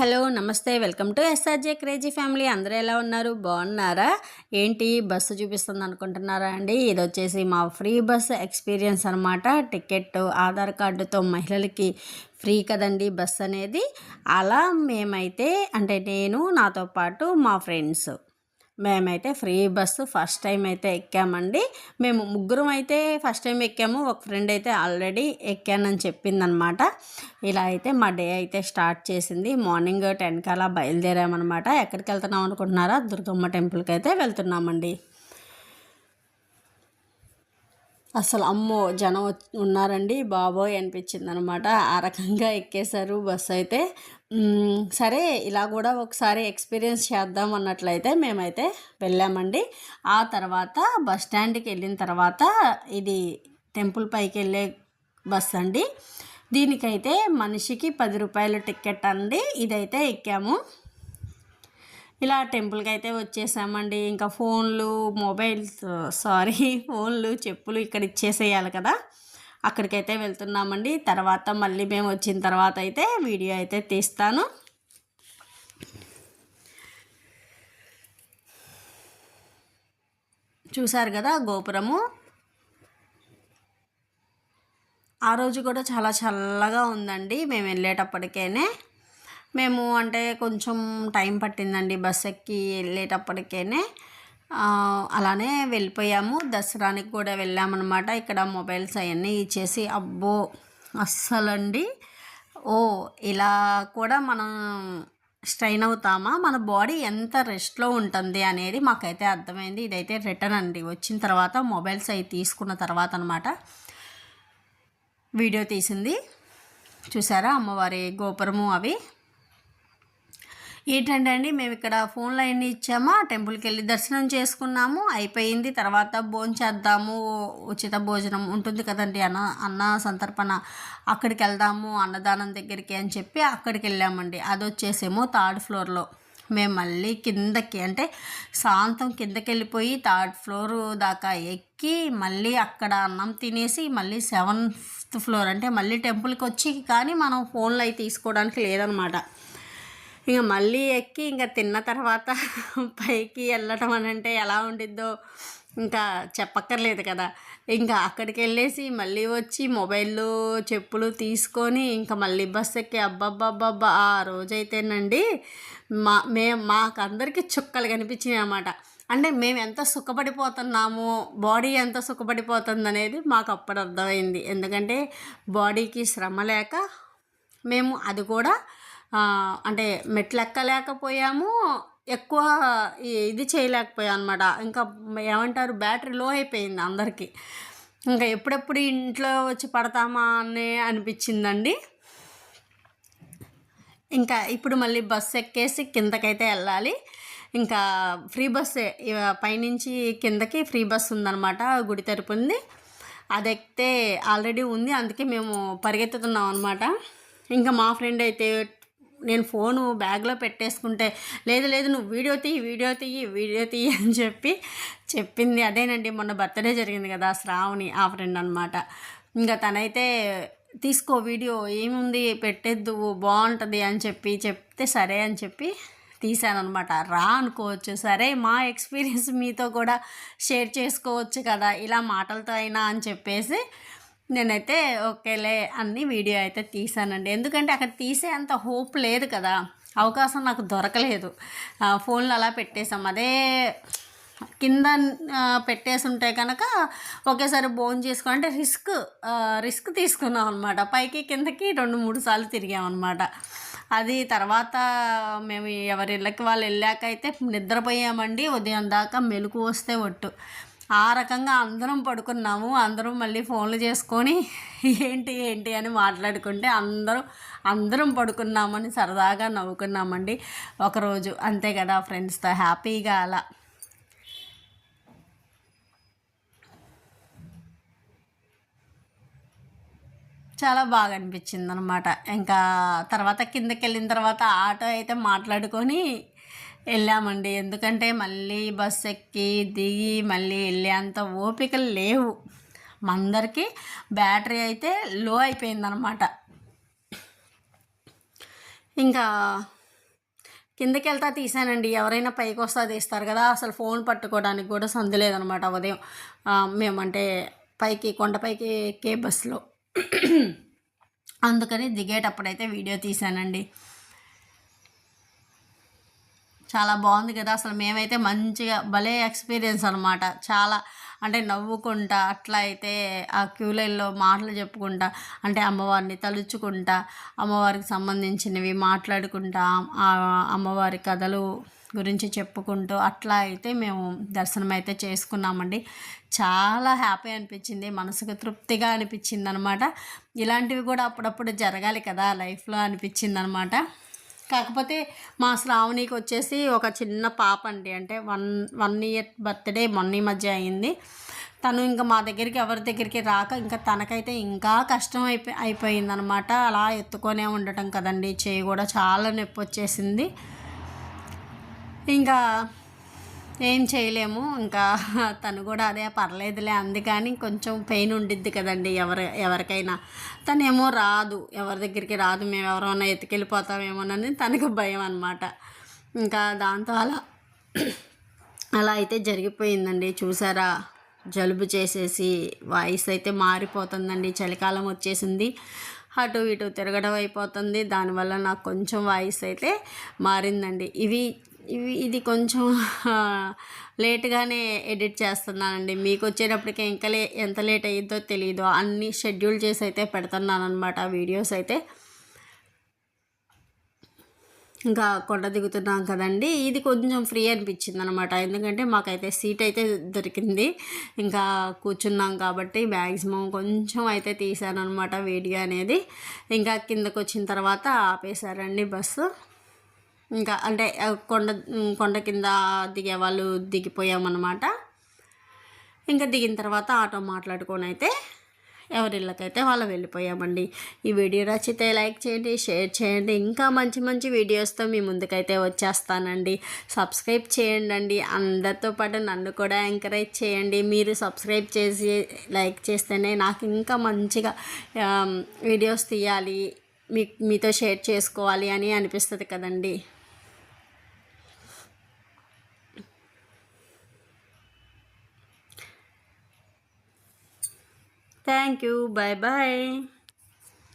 Hello నమస్తే welcome to SRJ crazy family. అందరూ ఎలా ఉన్నారు? బాగున్నారా? ఏంటి బస్సు చూపిస్తుంది అనుకుంటున్నారా అండి? ఇది వచ్చేసి మా ఫ్రీ బస్సు ఎక్స్పీరియన్స్ అనమాట. టికెట్ ఆధార్ కార్డుతో మహిళలకి ఫ్రీ కదండి బస్ అనేది. అలా మేమైతే అంటే నేను నాతో పాటు మా ఫ్రెండ్స్ మేమైతే ఫ్రీ బస్సు ఫస్ట్ టైం అయితే ఎక్కామండి. మేము ముగ్గురం అయితే ఫస్ట్ టైం ఎక్కాము. ఒక ఫ్రెండ్ అయితే ఆల్రెడీ ఎక్కానని చెప్పిందనమాట. ఇలా అయితే మా డే అయితే స్టార్ట్ చేసింది. మార్నింగ్ 10కి అలా బయలుదేరామన్నమాట. ఎక్కడికి వెళ్తున్నాం అనుకుంటున్నారా? దుర్గమ్మ టెంపుల్కి అయితే వెళ్తున్నామండి. అసలు అమ్మో జనం ఉన్నారండి బాబోయ్ అనిపించింది అనమాట. ఆ రకంగా ఎక్కేశారు బస్సు అయితే. సరే ఇలా కూడా ఒకసారి ఎక్స్పీరియన్స్ చేద్దాం అన్నట్లయితే మేమైతే వెళ్ళామండి. ఆ తర్వాత బస్ స్టాండ్కి వెళ్ళిన తర్వాత ఇది టెంపుల్ పైకి వెళ్ళే బస్ అండి. దీనికైతే మనిషికి 10 రూపాయల టికెట్ అండి. ఇదైతే ఎక్కాము. ఇలా టెంపుల్కి అయితే వచ్చేసామండి. ఇంకా ఫోన్లు ఫోన్లు చెప్పులు ఇక్కడ ఇచ్చేసేయాలి కదా, అక్కడికైతే వెళ్తున్నామండి. తర్వాత మళ్ళీ మేము వచ్చిన తర్వాత అయితే వీడియో అయితే తీస్తాను. చూసారు కదా గోపురము. ఆ రోజు కూడా చాలా చల్లగా ఉందండి మేము వెళ్ళేటప్పటికేనే. మేము అంటే కొంచెం టైం పట్టిందండి బస్ ఎక్కి వెళ్ళేటప్పటికేనే. అలానే వెళ్ళిపోయాము. దసరానికి కూడా వెళ్ళామన్నమాట. ఇక్కడ మొబైల్స్ అవన్నీ ఇచ్చేసి అబ్బో అస్సలండి ఇలా కూడా మనం స్ట్రెయిన్ అవుతామా, మన బాడీ ఎంత రెస్ట్లో ఉంటుంది అనేది మాకైతే అర్థమైంది. ఇదైతే రిటర్న్ అండి. వచ్చిన తర్వాత మొబైల్స్ అవి తీసుకున్న తర్వాత అనమాట వీడియో తీసింది. చూసారా అమ్మవారి గోపురము అవి. ఏంటంటే అండి మేము ఇక్కడ ఫోన్లో అన్నీ ఇచ్చామా, టెంపుల్కి వెళ్ళి దర్శనం చేసుకున్నాము, అయిపోయింది. తర్వాత భోంచేద్దాము, ఉచిత భోజనం ఉంటుంది కదండి, అన్న సంతర్పణ, అక్కడికి వెళ్దాము అన్నదానం దగ్గరికి అని చెప్పి అక్కడికి వెళ్ళామండి. అది వచ్చేసేమో 3rd ఫ్లోర్లో. మేము మళ్ళీ కిందకి అంటే సాయంత్రం కిందకి వెళ్ళిపోయి 3rd ఫ్లోర్ దాకా ఎక్కి మళ్ళీ అక్కడ అన్నం తినేసి మళ్ళీ 7th ఫ్లోర్ అంటే మళ్ళీ టెంపుల్కి వచ్చి కానీ మనం ఫోన్లో అవి తీసుకోవడానికి లేదనమాట. ఇంక మళ్ళీ ఎక్కి ఇంకా తిన్న తర్వాత పైకి వెళ్ళటం అని అంటే ఎలా ఉండిద్దో ఇంకా చెప్పక్కర్లేదు కదా. ఇంకా అక్కడికి వెళ్ళేసి మళ్ళీ వచ్చి మొబైల్లో చెప్పులు తీసుకొని ఇంకా మళ్ళీ బస్ ఎక్కి అబ్బబ్బబ్బబ్బా ఆ రోజైతేనండి మాకందరికీ చుక్కలు కనిపించినాయి అన్నమాట. అంటే మేము ఎంత సుఖపడిపోతున్నాము, బాడీ ఎంత సుఖపడిపోతుంది అనేది మాకు అప్పుడు అర్థమైంది. ఎందుకంటే బాడీకి శ్రమ లేక మేము అది కూడా అంటే మెట్లు ఎక్కలేకపోయాము, ఎక్కువ ఇది చేయలేకపోయాం అనమాట. ఇంకా ఏమంటారు బ్యాటరీ లో అయిపోయింది అందరికీ. ఇంకా ఎప్పుడెప్పుడు ఇంట్లో వచ్చి పడతామా అని అనిపించిందండి. ఇంకా ఇప్పుడు మళ్ళీ బస్సు ఎక్కేసి కిందకైతే వెళ్ళాలి. ఇంకా ఫ్రీ బస్సే, పైనుంచి కిందకి ఫ్రీ బస్సు ఉందన్నమాట, గుడి తరపు ఉంది. అది ఎక్కితే ఆల్రెడీ ఉంది, అందుకే మేము పరిగెత్తుతున్నాం అనమాట. ఇంకా మా ఫ్రెండ్ అయితే నేను ఫోను బ్యాగ్లో పెట్టేసుకుంటే లేదు నువ్వు వీడియో తీయి అని చెప్పింది. అదేనండి మొన్న బర్త్డే జరిగింది కదా శ్రావణి, ఆ ఫ్రెండ్ అనమాట. ఇంకా తనైతే తీసుకో వీడియో, ఏముంది పెట్టేద్దు బాగుంటుంది అని చెప్తే సరే అని చెప్పి తీసానమాట. రా అనుకోవచ్చు, సరే మా ఎక్స్పీరియన్స్ మీతో కూడా షేర్ చేసుకోవచ్చు కదా ఇలా మాటలతో అయినా అని చెప్పేసి నేనైతే ఓకేలే అన్ని వీడియో అయితే తీసానండి. ఎందుకంటే అక్కడ తీసే అంత హోప్ లేదు కదా, అవకాశం నాకు దొరకలేదు. ఫోన్లో అలా పెట్టేసాం. అదే కింద పెట్టేసి ఉంటే కనుక ఒకేసారి చేసుకోవాలంటే రిస్క్ తీసుకున్నాం అనమాట. పైకి కిందకి 2-3 సార్లు తిరిగామన్నమాట. అది తర్వాత మేము ఎవరి ఇళ్ళకి వాళ్ళు వెళ్ళాక అయితే నిద్రపోయామండి. ఉదయం దాకా మెలకు వస్తే ఒట్టు. ఆ రకంగా అందరం పడుకున్నాము. అందరం మళ్ళీ ఫోన్లు చేసుకొని ఏంటి అని మాట్లాడుకుంటే అందరం పడుకున్నామని సరదాగా నవ్వుకున్నామండి ఒకరోజు. అంతే కదా ఫ్రెండ్స్తో హ్యాపీగా అలా. చాలా బాగా అనిపించింది అనమాట. ఇంకా తర్వాత కిందకి వెళ్ళిన తర్వాత ఆటో అయితే మాట్లాడుకొని వెళ్ళామండి. ఎందుకంటే మళ్ళీ బస్సు ఎక్కి దిగి మళ్ళీ వెళ్ళేంత ఓపికలు లేవు. అందరికీ బ్యాటరీ అయితే లో అయిపోయిందనమాట. ఇంకా కిందకి వెళ్తా తీసానండి. ఎవరైనా పైకి వస్తా తీస్తారు కదా, అసలు ఫోన్ పట్టుకోవడానికి కూడా సందు లేదనమాట ఉదయం. మేమంటే పైకి కొండపైకి ఎక్కే బస్సులో. అందుకని దిగేటప్పుడైతే వీడియో తీసానండి. చాలా బాగుంది కదా, అసలు మేమైతే మంచిగా భలే ఎక్స్పీరియన్స్ అనమాట. చాలా అంటే నవ్వుకుంటా అట్లా అయితే ఆ క్యూ లైన్లో మాటలు చెప్పుకుంటా, అంటే అమ్మవారిని తలుచుకుంటా, అమ్మవారికి సంబంధించినవి మాట్లాడుకుంటా, అమ్మవారి కథలు గురించి చెప్పుకుంటూ అట్లా అయితే మేము దర్శనం అయితే చేసుకున్నామండి. చాలా హ్యాపీ అనిపించింది, మనసుకు తృప్తిగా అనిపించింది అనమాట. ఇలాంటివి కూడా అప్పుడప్పుడు జరగాలి కదా లైఫ్లో అనిపించింది అనమాట. కాకపోతే మా శ్రావణికి వచ్చేసి ఒక చిన్న పాప అండి, అంటే 1 ఇయర్ బర్త్డే మొన్న ఈ మధ్య అయింది. తను ఇంకా మా దగ్గరికి ఎవరి దగ్గరికి రాక ఇంకా తనకైతే ఇంకా కష్టం అయిపోయిందనమాట. అలా ఎత్తుకొనే ఉండటం కదండి, చేయి కూడా చాలా నొప్పి వచ్చేసింది. ఇంకా ఏం చేయలేము, ఇంకా తను కూడా అదే పర్లేదులే అంది. కానీ కొంచెం పెయిన్ ఉండిద్ది కదండి ఎవరికైనా. తనేమో రాదు, ఎవరి దగ్గరికి రాదు, మేము ఎవరైనా ఎత్తుకెళ్ళిపోతామేమోనని తనకు భయం అనమాట. ఇంకా దాంతో అలా అయితే జరిగిపోయిందండి. చూసారా, జలుబు చేసేసి వాయిస్ అయితే మారిపోతుందండి. చలికాలం వచ్చేసింది, అటు ఇటు తిరగడం అయిపోతుంది, దానివల్ల నాకు కొంచెం వాయిస్ అయితే మారిందండి. ఇది కొంచెం లేట్గానే ఎడిట్ చేస్తున్నానండి. మీకు వచ్చేటప్పటికే ఇంకా ఎంత లేట్ అయ్యిద్దో తెలియదు. అన్నీ షెడ్యూల్ చేసి అయితే పెడుతున్నాను అనమాట వీడియోస్ అయితే. ఇంకా కొండ దిగుతున్నాం కదండి, ఇది కొంచెం ఫ్రీ అనిపించింది అనమాట. ఎందుకంటే మాకైతే సీట్ అయితే దొరికింది, ఇంకా కూర్చున్నాం కాబట్టి మ్యాక్సిమం కొంచెం అయితే తీసాను అనమాట వీడియో అనేది. ఇంకా కిందకు వచ్చిన తర్వాత ఆపేశారండి బస్సు. ఇంకా అంటే కొండ కింద దిగే వాళ్ళు దిగిపోయామన్నమాట. ఇంకా దిగిన తర్వాత ఆటో మాట్లాడుకొని అయితే ఎవరిళ్ళకైతే వాళ్ళు వెళ్ళిపోయామండి. ఈ వీడియో నచ్చితే లైక్ చేయండి, షేర్ చేయండి. ఇంకా మంచి మంచి వీడియోస్తో మీ ముందుకైతే వచ్చేస్తానండి. సబ్స్క్రైబ్ చేయండి. అందరితో పాటు నన్ను కూడా ఎంకరేజ్ చేయండి. మీరు సబ్స్క్రైబ్ చేసి లైక్ చేస్తేనే నాకు ఇంకా మంచిగా వీడియోస్ తీయాలి, మీతో షేర్ చేసుకోవాలి అని అనిపిస్తుంది కదండి. Thank you. Bye bye.